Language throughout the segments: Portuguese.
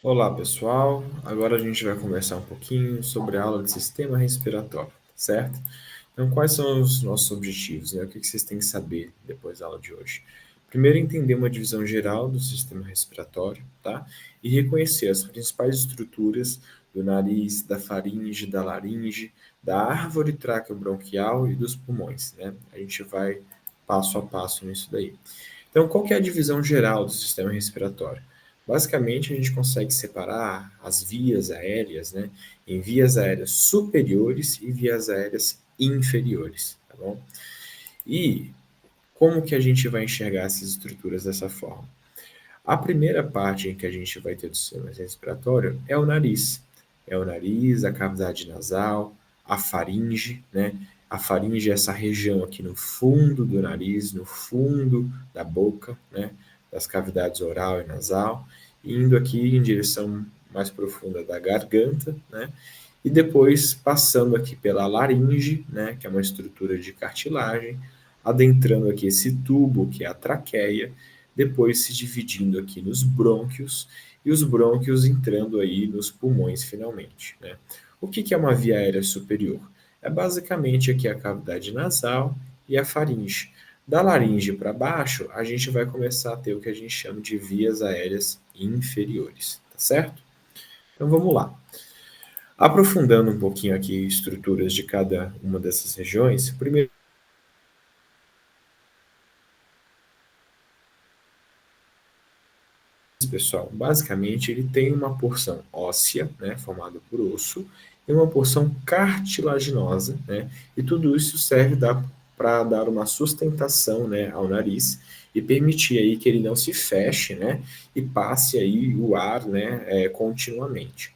Olá, pessoal. Agora a gente vai conversar um pouquinho sobre a aula de sistema respiratório, certo? Então, quais são os nossos objetivos, né? O que vocês têm que saber depois da aula de hoje? Primeiro, entender uma divisão geral do sistema respiratório, tá? E reconhecer as principais estruturas do nariz, da faringe, da laringe, da árvore traqueobronquial e dos pulmões, né? A gente vai passo a passo nisso daí. Então, qual que é a divisão geral do sistema respiratório? Basicamente, a gente consegue separar as vias aéreas, né, em vias aéreas superiores e vias aéreas inferiores, tá bom? E como que a gente vai enxergar essas estruturas dessa forma? A primeira parte em que a gente vai ter do sistema respiratório é o nariz. É o nariz, a cavidade nasal, a faringe, né? A faringe é essa região aqui no fundo do nariz, no fundo da boca, né? Das cavidades oral e nasal, indo aqui em direção mais profunda da garganta, né? E depois passando aqui pela laringe, né? Que é uma estrutura de cartilagem, adentrando aqui esse tubo, que é a traqueia, depois se dividindo aqui nos brônquios e os brônquios entrando aí nos pulmões finalmente, né? O que é uma via aérea superior? É basicamente aqui a cavidade nasal e a faringe. Da laringe para baixo, a gente vai começar a ter o que a gente chama de vias aéreas inferiores, tá certo? Então vamos lá. Aprofundando um pouquinho aqui estruturas de cada uma dessas regiões, primeiro pessoal, basicamente ele tem uma porção óssea, né, formada por osso, e uma porção cartilaginosa, né, e tudo isso serve para dar uma sustentação, né, ao nariz e permitir aí que ele não se feche, né, e passe aí o ar, né, continuamente.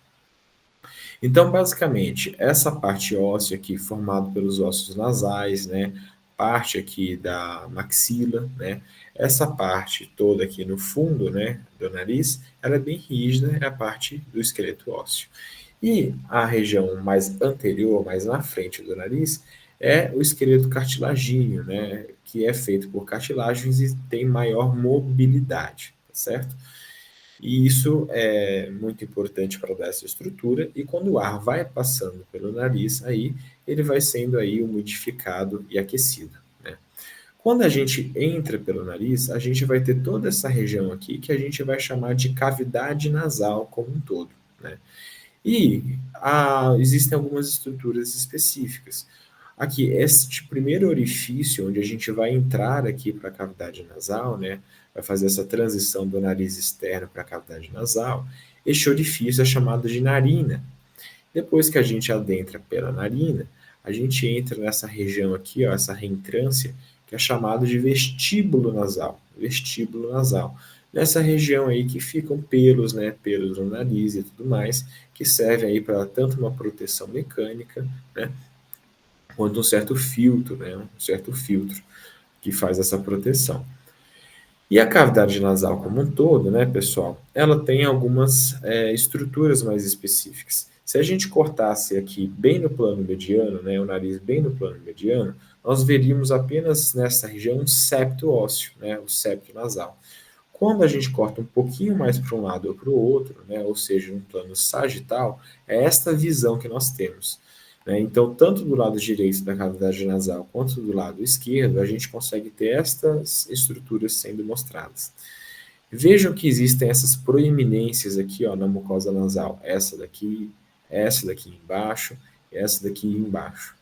Então, basicamente, essa parte óssea aqui, formada pelos ossos nasais, né, parte aqui da maxila, né, essa parte toda aqui no fundo, né, do nariz, ela é bem rígida, é a parte do esqueleto ósseo. E a região mais anterior, mais na frente do nariz, é o esqueleto cartilagíneo, né, que é feito por cartilagens e tem maior mobilidade, tá certo? E isso é muito importante para dar essa estrutura, e quando o ar vai passando pelo nariz, aí ele vai sendo aí umidificado e aquecido, né? Quando a gente entra pelo nariz, a gente vai ter toda essa região aqui que a gente vai chamar de cavidade nasal como um todo, né? E existem algumas estruturas específicas. Aqui, este primeiro orifício, onde a gente vai entrar aqui para a cavidade nasal, né, vai fazer essa transição do nariz externo para a cavidade nasal, este orifício é chamado de narina. Depois que a gente adentra pela narina, a gente entra nessa região aqui, ó, essa reentrância, que é chamado de vestíbulo nasal. Vestíbulo nasal. Nessa região aí que ficam pelos, né, pelos no nariz e tudo mais, que serve aí para tanto uma proteção mecânica, né, quanto um certo filtro, né, um certo filtro que faz essa proteção. E a cavidade nasal como um todo, né, pessoal, ela tem algumas estruturas mais específicas. Se a gente cortasse aqui bem no plano mediano, né, o nariz bem no plano mediano, nós veríamos apenas nessa região um septo ósseo, né, o septo nasal. Quando a gente corta um pouquinho mais para um lado ou para o outro, né, ou seja, um plano sagital, é esta visão que nós temos, né? Então, tanto do lado direito da cavidade nasal quanto do lado esquerdo, a gente consegue ter estas estruturas sendo mostradas. Vejam que existem essas proeminências aqui, ó, na mucosa nasal. Essa daqui embaixo, essa daqui embaixo.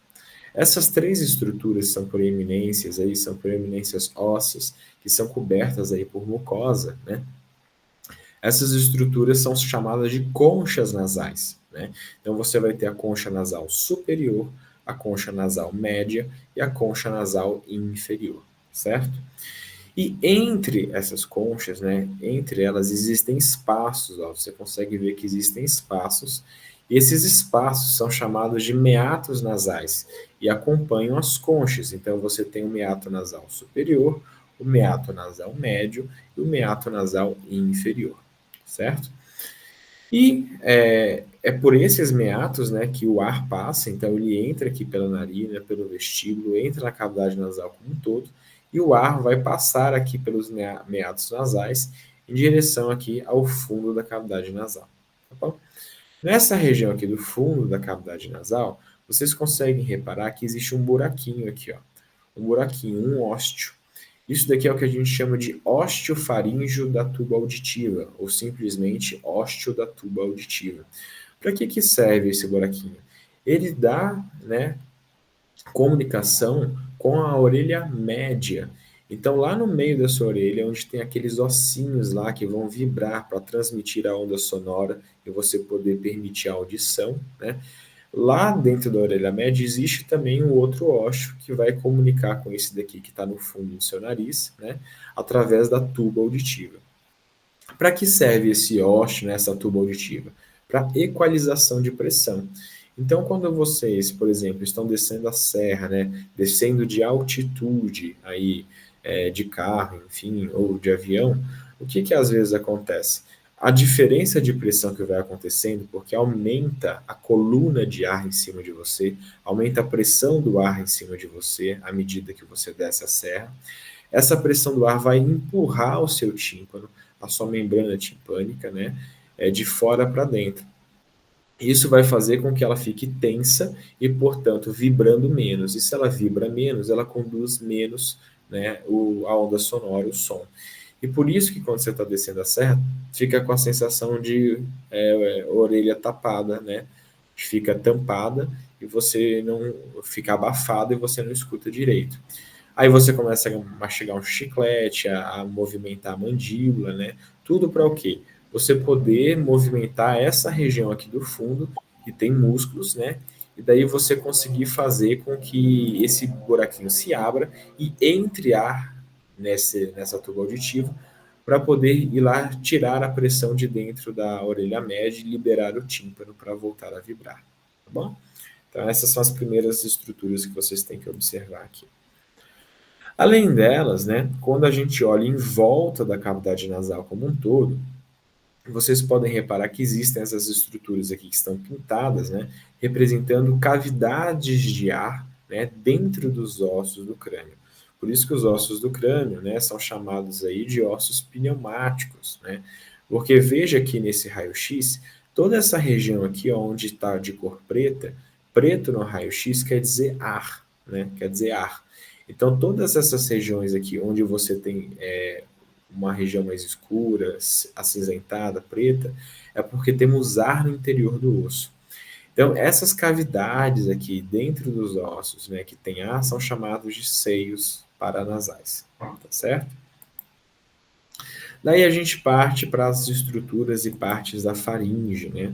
Essas três estruturas são proeminências aí, são proeminências ósseas que são cobertas aí por mucosa, né? Essas estruturas são chamadas de conchas nasais, né? Então você vai ter a concha nasal superior, a concha nasal média e a concha nasal inferior, certo? E entre essas conchas, né, entre elas existem espaços, ó, você consegue ver que existem espaços, e esses espaços são chamados de meatos nasais e acompanham as conchas. Então você tem o meato nasal superior, o meato nasal médio e o meato nasal inferior, certo? E é por esses meatos, né, que o ar passa, então ele entra aqui pela narina, pelo vestíbulo, entra na cavidade nasal como um todo, e o ar vai passar aqui pelos meatos nasais em direção aqui ao fundo da cavidade nasal, tá bom? Nessa região aqui do fundo da cavidade nasal, vocês conseguem reparar que existe um buraquinho aqui, ó. Um buraquinho, um ósteo. Isso daqui é o que a gente chama de osteofaríngeo da tuba auditiva, ou simplesmente ósteo da tuba auditiva. Para que serve esse buraquinho? Ele dá, né, comunicação com a orelha média. Então, lá no meio da sua orelha, onde tem aqueles ossinhos lá que vão vibrar para transmitir a onda sonora e você poder permitir a audição, né? Lá dentro da orelha média existe também um outro ósseo que vai comunicar com esse daqui que está no fundo do seu nariz, né? Através da tuba auditiva. Para que serve esse ósseo nessa tuba auditiva? Para equalização de pressão. Então, quando vocês, por exemplo, estão descendo a serra, né, descendo de altitude aí, de carro, enfim, ou de avião, o que às vezes acontece? A diferença de pressão que vai acontecendo, porque aumenta a coluna de ar em cima de você, aumenta a pressão do ar em cima de você à medida que você desce a serra. Essa pressão do ar vai empurrar o seu tímpano, a sua membrana timpânica, né, de fora para dentro. Isso vai fazer com que ela fique tensa e, portanto, vibrando menos. E se ela vibra menos, ela conduz menos, né, a onda sonora, o som. E por isso que quando você está descendo a serra, fica com a sensação de orelha tapada, né? Fica tampada e você não fica abafado e você não escuta direito. Aí você começa a mastigar um chiclete, a movimentar a mandíbula, né? Tudo para o quê? Você poder movimentar essa região aqui do fundo, que tem músculos, né? E daí você conseguir fazer com que esse buraquinho se abra e entre ar nessa tuba auditiva para poder ir lá tirar a pressão de dentro da orelha média e liberar o tímpano para voltar a vibrar, tá bom? Então essas são as primeiras estruturas que vocês têm que observar aqui. Além delas, né, quando a gente olha em volta da cavidade nasal como um todo, vocês podem reparar que existem essas estruturas aqui que estão pintadas, né, representando cavidades de ar, né, dentro dos ossos do crânio. Por isso que os ossos do crânio, né, são chamados aí de ossos pneumáticos, né? Porque veja aqui nesse raio-x, toda essa região aqui onde está de cor preta, preto no raio-x quer dizer ar, né? Quer dizer ar. Então, todas essas regiões aqui, onde você tem uma região mais escura, acinzentada, preta, é porque temos ar no interior do osso. Então, essas cavidades aqui dentro dos ossos, né, que tem ar, são chamados de seios paranasais, tá certo? Daí a gente parte para as estruturas e partes da faringe, né?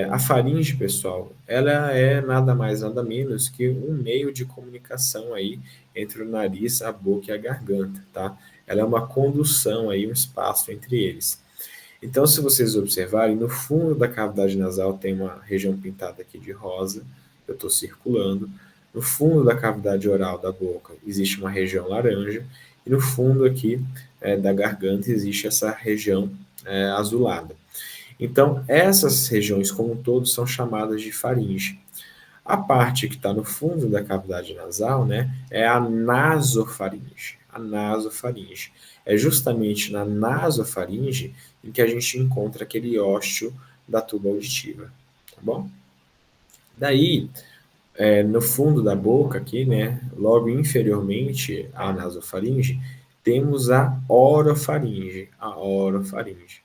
A faringe, pessoal, ela é nada mais, nada menos que um meio de comunicação aí entre o nariz, a boca e a garganta, tá? Ela é uma condução aí, um espaço entre eles. Então, se vocês observarem, no fundo da cavidade nasal tem uma região pintada aqui de rosa, eu estou circulando. No fundo da cavidade oral da boca existe uma região laranja, e no fundo aqui da garganta existe essa região azulada. Então, essas regiões como um todo são chamadas de faringe. A parte que está no fundo da cavidade nasal, né, é a nasofaringe. A nasofaringe. É justamente na nasofaringe em que a gente encontra aquele ósseo da tuba auditiva, tá bom? Daí, no fundo da boca aqui, né, logo inferiormente à nasofaringe, temos a orofaringe, a orofaringe.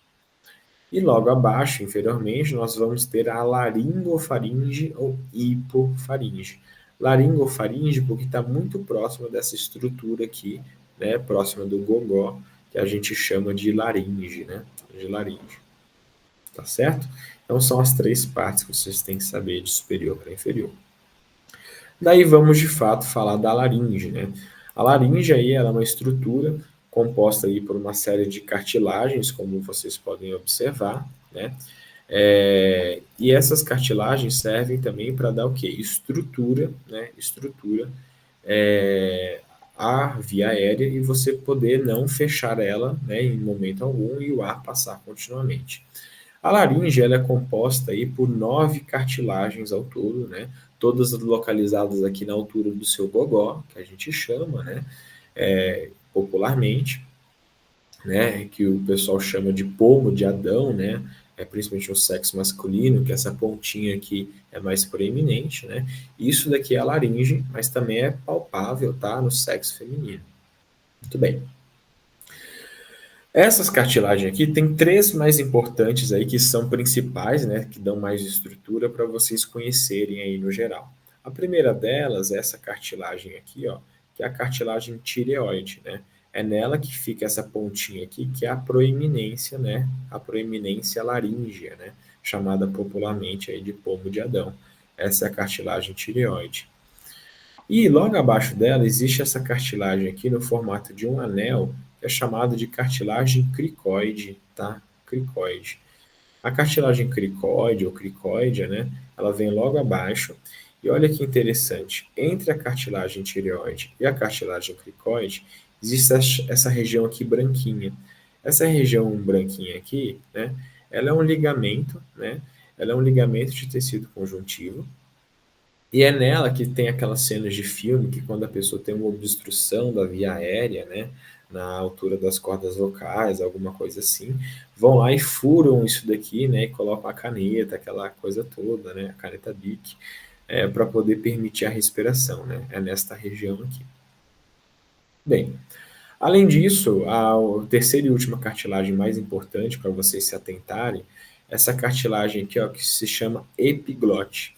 E logo abaixo, inferiormente, nós vamos ter a laringofaringe ou hipofaringe. Laringofaringe porque está muito próxima dessa estrutura aqui, né, próxima do gogó, que a gente chama de laringe, né, de laringe. Tá certo? Então são as três partes que vocês têm que saber de superior para inferior. Daí vamos de fato falar da laringe, né? A laringe aí ela é uma estrutura composta aí por uma série de cartilagens, como vocês podem observar, né? E essas cartilagens servem também para dar o quê? Estrutura, né? Estrutura à via aérea e você poder não fechar ela, né, em momento algum e o ar passar continuamente. A laringe ela é composta aí por 9 cartilagens ao todo, né? Todas localizadas aqui na altura do seu gogó, que a gente chama, né? Popularmente. né, que o pessoal chama de pomo de Adão, né, principalmente no sexo masculino, que essa pontinha aqui é mais proeminente, né, isso daqui é a laringe, mas também é palpável, tá, no sexo feminino. Muito bem. Essas cartilagens aqui tem três mais importantes aí que são principais, né, que dão mais estrutura para vocês conhecerem aí no geral. A primeira delas é essa cartilagem aqui, ó, que é a cartilagem tireoide, né? É nela que fica essa pontinha aqui, que é a proeminência, né? A proeminência laríngea, né? Chamada popularmente aí de pomo de Adão. Essa é a cartilagem tireoide. E logo abaixo dela existe essa cartilagem aqui no formato de um anel, que é chamado de cartilagem cricoide, tá? Cricoide. A cartilagem cricoide ou cricóidea, né? Ela vem logo abaixo. E olha que interessante, entre a cartilagem tireoide e a cartilagem cricoide, existe essa região aqui branquinha. Essa região branquinha aqui, né? Ela é um ligamento, né? Ela é um ligamento de tecido conjuntivo, e é nela que tem aquelas cenas de filme que quando a pessoa tem uma obstrução da via aérea, né, na altura das cordas vocais, alguma coisa assim, vão lá e furam isso daqui, né, e colocam a caneta, aquela coisa toda, né, a caneta Bic, para poder permitir a respiração, né, é nesta região aqui. Bem, além disso, a terceira e última cartilagem mais importante para vocês se atentarem, essa cartilagem aqui, ó, que se chama epiglote.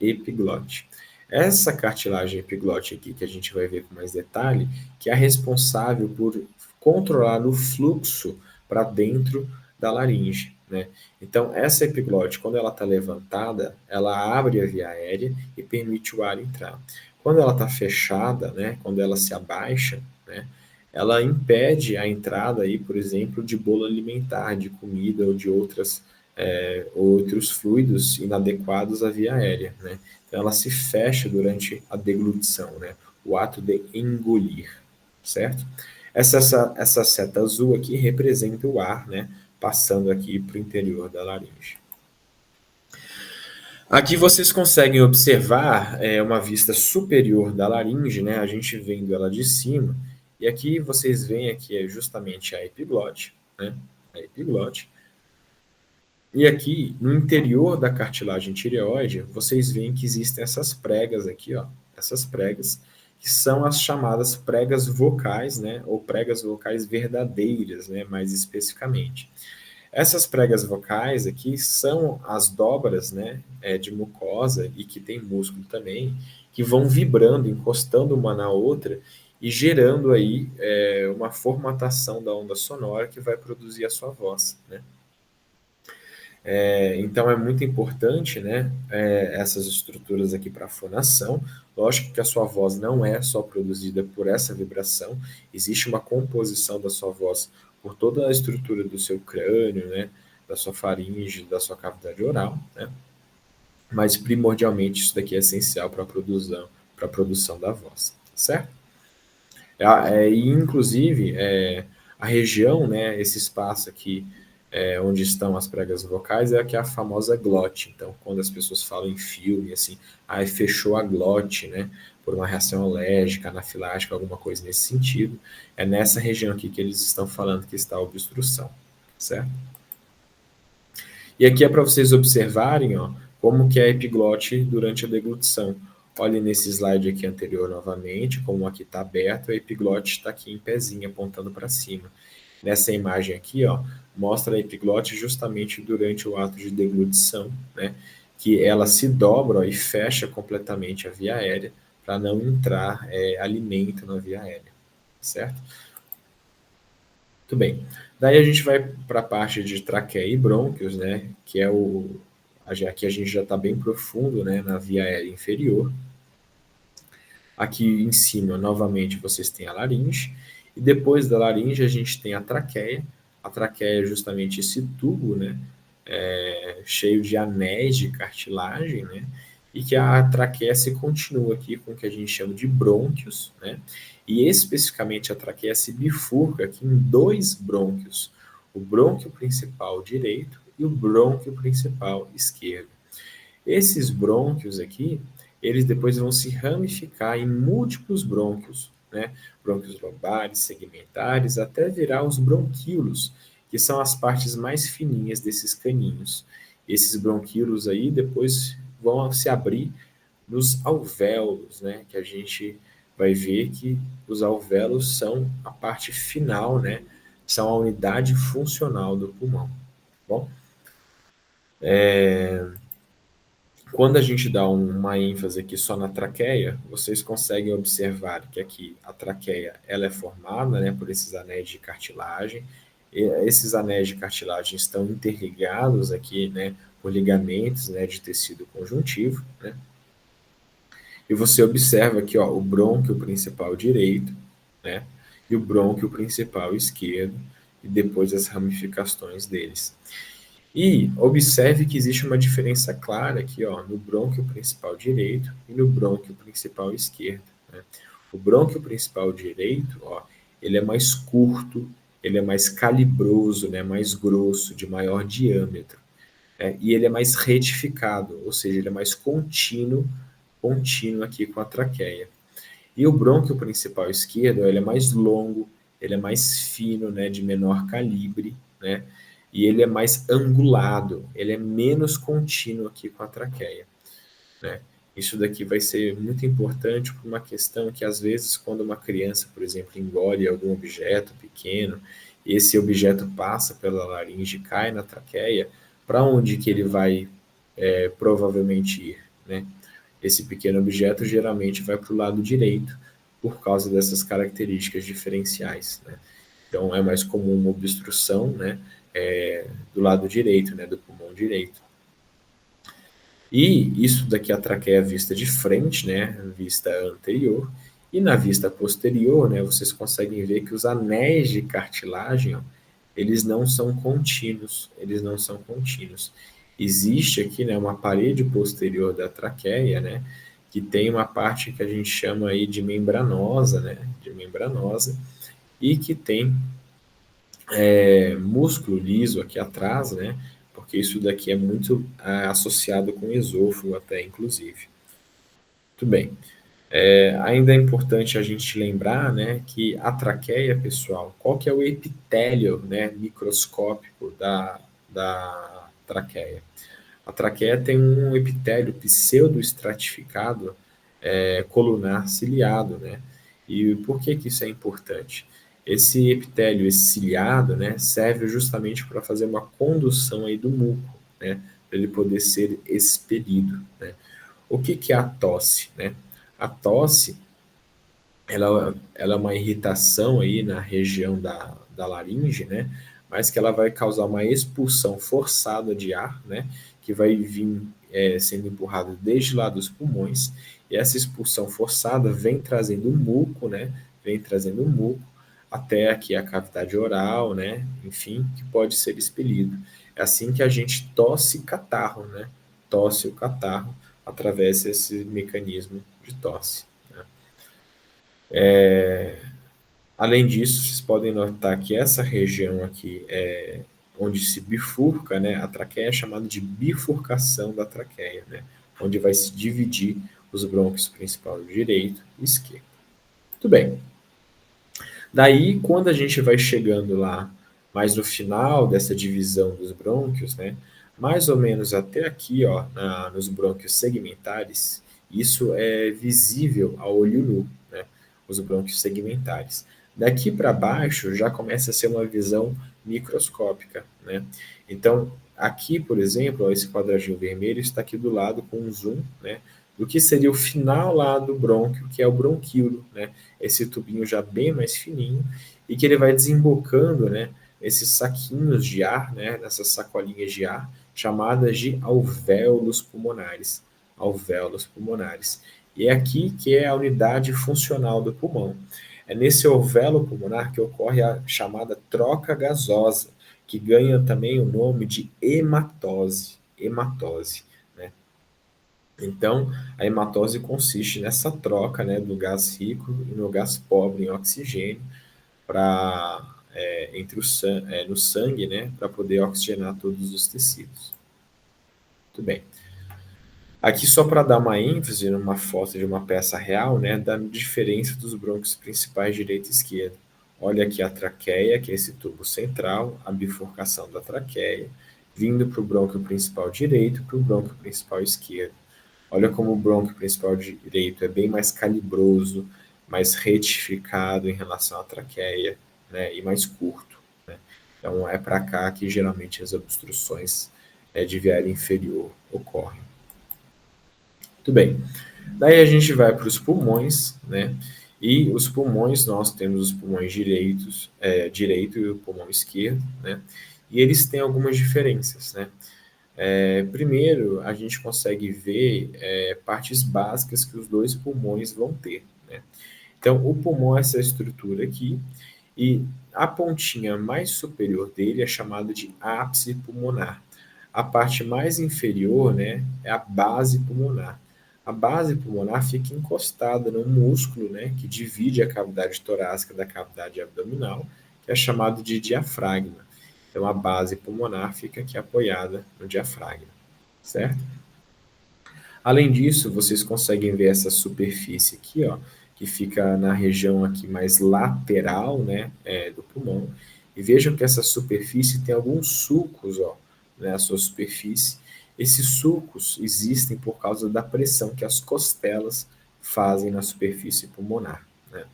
Epiglote. Essa cartilagem epiglote aqui, que a gente vai ver com mais detalhe, que é a responsável por controlar o fluxo para dentro da laringe, né? Então, essa epiglote, quando ela está levantada, ela abre a via aérea e permite o ar entrar. Quando ela está fechada, né, quando ela se abaixa, né, ela impede a entrada aí, por exemplo, de bolo alimentar, de comida ou de outros fluidos inadequados à via aérea, né? Então ela se fecha durante a deglutição, né? O ato de engolir, certo? Essa seta azul aqui representa o ar, né? Passando aqui para o interior da laringe. Aqui vocês conseguem observar uma vista superior da laringe, né? A gente vendo ela de cima. E aqui vocês veem aqui é justamente a epiglote, né? A epiglote. E aqui no interior da cartilagem tireoide, vocês veem que existem essas pregas aqui, ó. Essas pregas que são as chamadas pregas vocais, né? Ou pregas vocais verdadeiras, né? Mais especificamente. Essas pregas vocais aqui são as dobras, né, de mucosa e que tem músculo também, que vão vibrando, encostando uma na outra e gerando aí uma formatação da onda sonora que vai produzir a sua voz, né? Então é muito importante, né, essas estruturas aqui para a fonação. Lógico que a sua voz não é só produzida por essa vibração, existe uma composição da sua voz por toda a estrutura do seu crânio, né, da sua faringe, da sua cavidade oral, né, mas primordialmente isso daqui é essencial para a produção da voz, certo? E inclusive a região, né, esse espaço aqui onde estão as pregas vocais é a famosa glote. Então, quando as pessoas falam em filme, assim, aí fechou a glote, né, por uma reação alérgica, anafilática, alguma coisa nesse sentido, é nessa região aqui que eles estão falando que está a obstrução, certo? E aqui é para vocês observarem, ó, como que é a epiglote durante a deglutição. Olhe nesse slide aqui anterior novamente, como aqui está aberto, a epiglote está aqui em pezinho, apontando para cima. Nessa imagem aqui, ó, mostra a epiglote justamente durante o ato de deglutição, né, que ela se dobra, ó, e fecha completamente a via aérea para não entrar alimento na via aérea, certo? Muito bem. Daí a gente vai para a parte de traqueia e brônquios, né, que é aqui a gente já está bem profundo, né, na via aérea inferior. Aqui em cima, novamente, vocês têm a laringe, e depois da laringe a gente tem a traqueia. A traqueia é justamente esse tubo, né, cheio de anéis de cartilagem, né, e que a traqueia se continua aqui com o que a gente chama de brônquios, né, e especificamente a traqueia se bifurca aqui em dois brônquios, o brônquio principal direito e o brônquio principal esquerdo. Esses brônquios aqui, eles depois vão se ramificar em múltiplos brônquios, né? Brônquios lobares, segmentares, até virar os bronquíolos, que são as partes mais fininhas desses caninhos. Esses bronquíolos aí depois vão se abrir nos alvéolos, né? Que a gente vai ver que os alvéolos são a parte final, né? São a unidade funcional do pulmão. Bom, quando a gente dá uma ênfase aqui só na traqueia, vocês conseguem observar que aqui a traqueia ela é formada, né, por esses anéis de cartilagem. E esses anéis de cartilagem estão interligados aqui, né, por ligamentos, né, de tecido conjuntivo, né? E você observa aqui, ó, o brônquio principal direito, né, e o brônquio principal esquerdo, e depois as ramificações deles. E observe que existe uma diferença clara aqui, ó, no brônquio principal direito e no brônquio principal esquerdo, né? O brônquio principal direito, ó, ele é mais curto, ele é mais calibroso, né, mais grosso, de maior diâmetro, né? E ele é mais retificado, ou seja, ele é mais contínuo aqui com a traqueia. E o brônquio principal esquerdo, ele é mais longo, ele é mais fino, né, de menor calibre, né, e ele é mais angulado, ele é menos contínuo aqui com a traqueia, né. Isso daqui vai ser muito importante por uma questão que, às vezes, quando uma criança, por exemplo, engole algum objeto pequeno, e esse objeto passa pela laringe e cai na traqueia, para onde que ele vai provavelmente ir, né? Esse pequeno objeto geralmente vai para o lado direito, por causa dessas características diferenciais, né? Então, é mais comum uma obstrução, né, do lado direito, né, do pulmão direito. E isso daqui é a traqueia vista de frente, né, vista anterior, e na vista posterior, né, vocês conseguem ver que os anéis de cartilagem, ó, eles não são contínuos, eles não são contínuos. Existe aqui, né, uma parede posterior da traqueia, né, que tem uma parte que a gente chama aí de membranosa, né, de membranosa, e que tem músculo liso aqui atrás, né, porque isso daqui é muito associado com esôfago até, inclusive. Muito bem. Ainda é importante a gente lembrar, né, que a traqueia, pessoal, qual que é o epitélio, né, microscópico da traqueia? A traqueia tem um epitélio pseudoestratificado colunar ciliado, né? E por que que isso é importante? Esse epitélio, esse ciliado, né, serve justamente para fazer uma condução aí do muco, né, para ele poder ser expelido, né? O que que é a tosse, né? A tosse, ela é uma irritação aí na região da laringe, né? Mas que ela vai causar uma expulsão forçada de ar, né? Que vai vir sendo empurrado desde lá dos pulmões, e essa expulsão forçada vem trazendo muco, né? Vem trazendo muco até aqui a cavidade oral, né? Enfim, que pode ser expelido. É assim que a gente tosse catarro, né? Tosse o catarro através desse mecanismo de tosse. Além disso, vocês podem notar que essa região aqui, onde se bifurca, né, a traqueia é chamada de bifurcação da traqueia, né, onde vai se dividir os brônquios principal direito e esquerdo. Muito bem. Daí, quando a gente vai chegando lá, mais no final dessa divisão dos brônquios, né, mais ou menos até aqui, ó, nos brônquios segmentares, isso é visível a olho nu, né, os brônquios segmentares. Daqui para baixo já começa a ser uma visão microscópica, né? Então, aqui, por exemplo, ó, esse quadradinho vermelho está aqui do lado com um zoom, né, do que seria o final lá do brônquio, que é o bronquíolo, né? Esse tubinho já bem mais fininho, e que ele vai desembocando, né, esses saquinhos de ar, né, nessas sacolinhas de ar, chamadas de alvéolos pulmonares. Alvéolos pulmonares. E é aqui que é a unidade funcional do pulmão. É nesse alvéolo pulmonar que ocorre a chamada troca gasosa, que ganha também o nome de hematose. Hematose. Né? Então, a hematose consiste nessa troca, né, do gás rico e no gás pobre em oxigênio para entre no sangue, né, para poder oxigenar todos os tecidos. Muito bem. Aqui só para dar uma ênfase numa foto de uma peça real, né, da diferença dos brônquios principais direito e esquerdo. Olha aqui a traqueia, que é esse tubo central, a bifurcação da traqueia, vindo para o brônquio principal direito para o brônquio principal esquerdo. Olha como o brônquio principal direito é bem mais calibroso, mais retificado em relação à traqueia, né, e mais curto, né? Então é para cá que geralmente as obstruções de via aérea inferior ocorrem. Muito bem. Daí a gente vai para os pulmões, né? E os pulmões, nós temos os pulmões direito e o pulmão esquerdo, né? E eles têm algumas diferenças, né? Primeiro, a gente consegue ver partes básicas que os dois pulmões vão ter, né? Então, o pulmão é essa estrutura aqui, e a pontinha mais superior dele é chamada de ápice pulmonar. A parte mais inferior, né, é a base pulmonar. A base pulmonar fica encostada no músculo, né, que divide a cavidade torácica da cavidade abdominal, que é chamado de diafragma. Então, a base pulmonar fica aqui apoiada no diafragma, certo? Além disso, vocês conseguem ver essa superfície aqui, ó, que fica na região aqui mais lateral, né, do pulmão. E vejam que essa superfície tem alguns sulcos, ó, né, a sua superfície. Esses sulcos existem por causa da pressão que as costelas fazem na superfície pulmonar, né?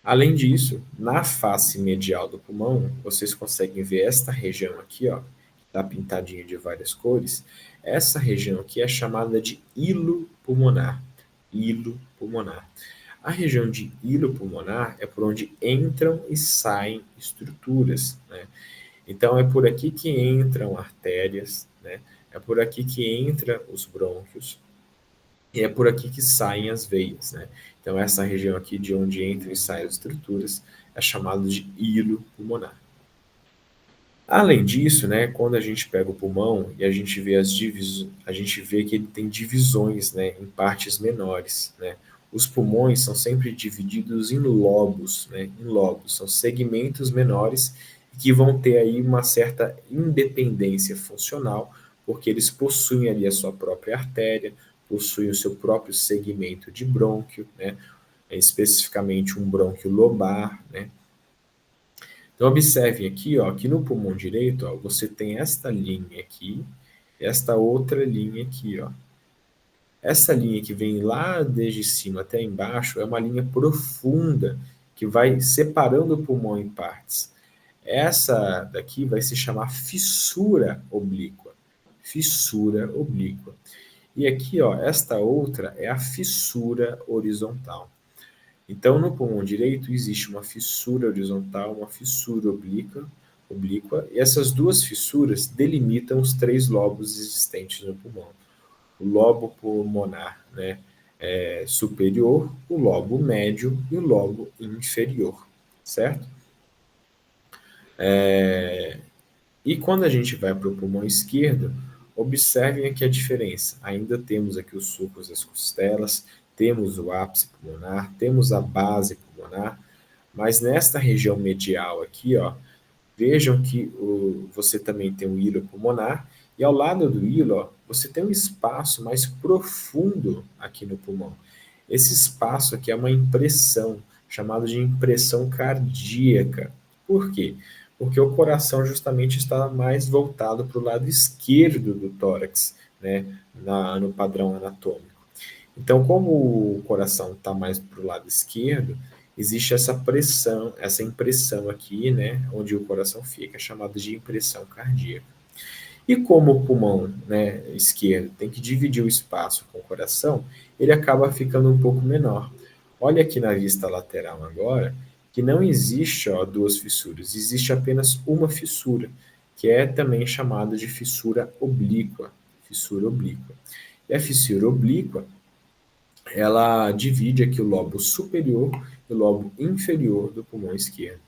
Além disso, na face medial do pulmão, vocês conseguem ver esta região aqui, ó, está pintadinha de várias cores. Essa região aqui é chamada de hilo pulmonar. Hilo pulmonar. A região de hilo pulmonar é por onde entram e saem estruturas, né? Então é por aqui que entram artérias, né? É por aqui que entra os brônquios, e é por aqui que saem as veias, né? Então, essa região aqui de onde entram e saem as estruturas é chamada de hilo pulmonar. Além disso, né, quando a gente pega o pulmão e a gente vê a gente vê que ele tem divisões, né, em partes menores, né? Os pulmões são sempre divididos em lobos, né? Em lobos, são segmentos menores que vão ter aí uma certa independência funcional, porque eles possuem ali a sua própria artéria, possuem o seu próprio segmento de brônquio, né? Especificamente um brônquio lobar, né? Então, observem aqui, ó, que no pulmão direito, ó, você tem esta linha aqui, esta outra linha aqui, ó. Essa linha que vem lá desde cima até embaixo é uma linha profunda que vai separando o pulmão em partes. Essa daqui vai se chamar fissura oblíqua. Fissura oblíqua. E aqui, ó, esta outra é a fissura horizontal. Então, no pulmão direito existe uma fissura horizontal, uma fissura oblíqua, e essas duas fissuras delimitam os três lobos existentes no pulmão. O lobo pulmonar, né, superior, o lobo médio e o lobo inferior, certo? E quando a gente vai para o pulmão esquerdo, observem aqui a diferença. Ainda temos aqui os sulcos das costelas, temos o ápice pulmonar, temos a base pulmonar, mas nesta região medial aqui, ó, vejam que você também tem o hilo pulmonar, e ao lado do hilo, ó, você tem um espaço mais profundo aqui no pulmão. Esse espaço aqui é uma impressão, chamada de impressão cardíaca. Por quê? Porque o coração justamente está mais voltado para o lado esquerdo do tórax, né, no padrão anatômico. Então, como o coração está mais para o lado esquerdo, existe essa pressão, essa impressão aqui, né, onde o coração fica, chamada de impressão cardíaca. E como o pulmão, né, esquerdo tem que dividir o espaço com o coração, ele acaba ficando um pouco menor. Olha aqui na vista lateral agora, que não existe, ó, duas fissuras, existe apenas uma fissura, que é também chamada de fissura oblíqua. Fissura oblíqua. E a fissura oblíqua, ela divide aqui o lobo superior e o lobo inferior do pulmão esquerdo.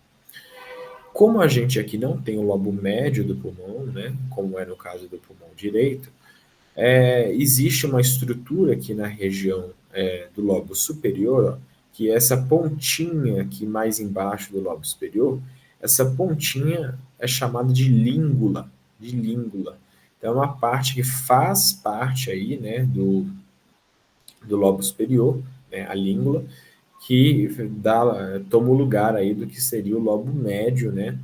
Como a gente aqui não tem o lobo médio do pulmão, né, como é no caso do pulmão direito, existe uma estrutura aqui na região do lobo superior, ó, que é essa pontinha aqui mais embaixo do lobo superior, essa pontinha é chamada de língula, de língula. é uma parte que faz parte aí, né, do lobo superior, né, a língula, que toma o lugar aí do que seria o lobo médio, né,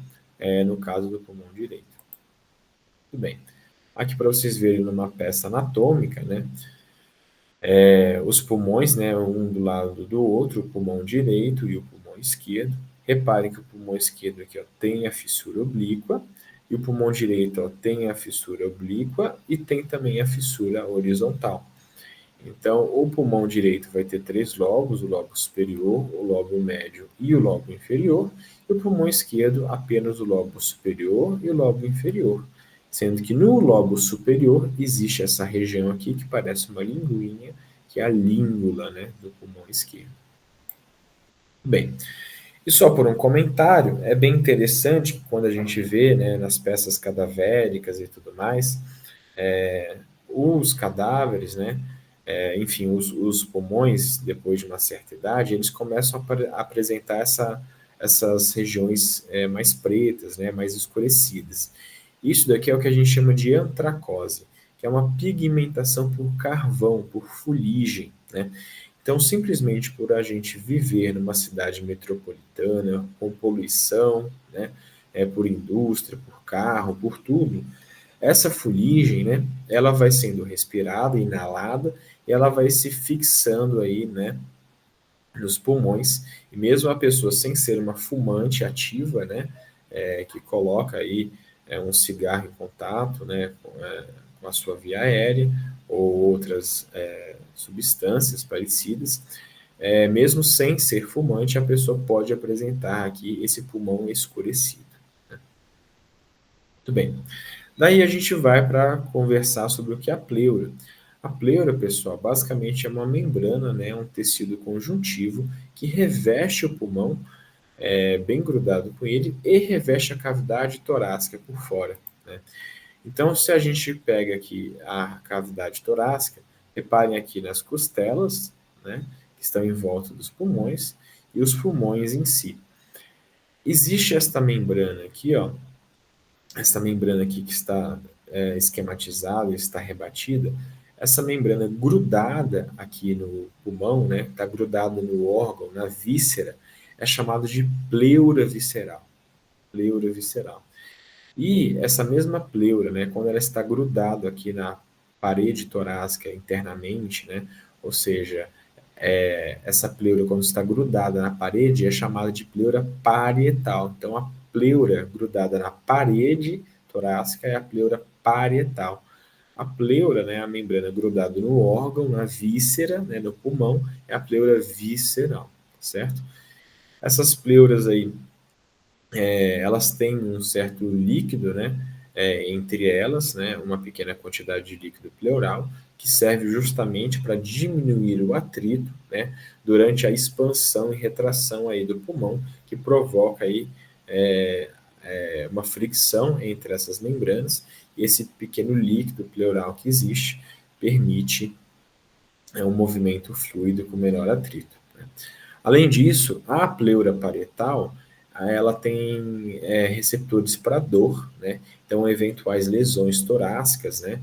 no caso do pulmão direito. Tudo bem. Aqui para vocês verem numa peça anatômica, né, os pulmões, né, um do lado do outro, o pulmão direito e o pulmão esquerdo. Reparem que o pulmão esquerdo aqui ó, tem a fissura oblíqua e o pulmão direito ó, tem a fissura oblíqua e tem também a fissura horizontal. Então, o pulmão direito vai ter três lobos, o lobo superior, o lobo médio e o lobo inferior, e o pulmão esquerdo apenas o lobo superior e o lobo inferior, sendo que no lobo superior existe essa região aqui que parece uma linguinha, que é a língula, né, do pulmão esquerdo. Bem, e só por um comentário, é bem interessante que quando a gente vê, né, nas peças cadavéricas e tudo mais, os cadáveres, né, enfim, os pulmões, depois de uma certa idade, eles começam a apresentar essas regiões mais pretas, né, mais escurecidas. Isso daqui é o que a gente chama de antracose, que é uma pigmentação por carvão, por fuligem, né? Então, simplesmente por a gente viver numa cidade metropolitana, com poluição, né, por indústria, por carro, por tudo, essa fuligem, né, ela vai sendo respirada, inalada, e ela vai se fixando aí, né, nos pulmões. E mesmo a pessoa sem ser uma fumante ativa, né, que coloca aí um cigarro em contato, né, com a sua via aérea ou outras substâncias parecidas, mesmo sem ser fumante, a pessoa pode apresentar aqui esse pulmão escurecido. Né? Muito bem. Daí a gente vai para conversar sobre o que é a pleura. A pleura, pessoal, basicamente é uma membrana, né, um tecido conjuntivo que reveste o pulmão, bem grudado com ele, e reveste a cavidade torácica por fora. Né? Então, se a gente pega aqui a cavidade torácica, reparem aqui nas costelas, né, que estão em volta dos pulmões, e os pulmões em si. Existe esta membrana aqui, ó, essa membrana aqui que está esquematizada, está rebatida, essa membrana grudada aqui no pulmão, né, está grudada no órgão, na víscera, é chamada de pleura visceral. Pleura visceral. E essa mesma pleura, né, quando ela está grudada aqui na parede torácica internamente, né, ou seja, essa pleura, quando está grudada na parede, é chamada de pleura parietal. Então, a pleura grudada na parede torácica é a pleura parietal. A pleura, né, a membrana grudada no órgão, na víscera, né, no pulmão, é a pleura visceral, certo? Essas pleuras aí, elas têm um certo líquido, né, entre elas, né, uma pequena quantidade de líquido pleural, que serve justamente para diminuir o atrito, né, durante a expansão e retração aí do pulmão, que provoca aí uma fricção entre essas membranas, e esse pequeno líquido pleural que existe permite um movimento fluido com menor atrito. Né? Além disso, a pleura parietal, ela tem receptores para dor, né? Então, eventuais lesões torácicas, né?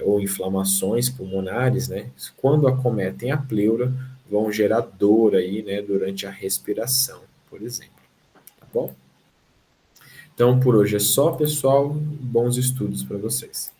Ou inflamações pulmonares, né? Quando acometem a pleura, vão gerar dor aí, né? Durante a respiração, por exemplo. Tá bom? Então, por hoje é só, pessoal. Bons estudos para vocês.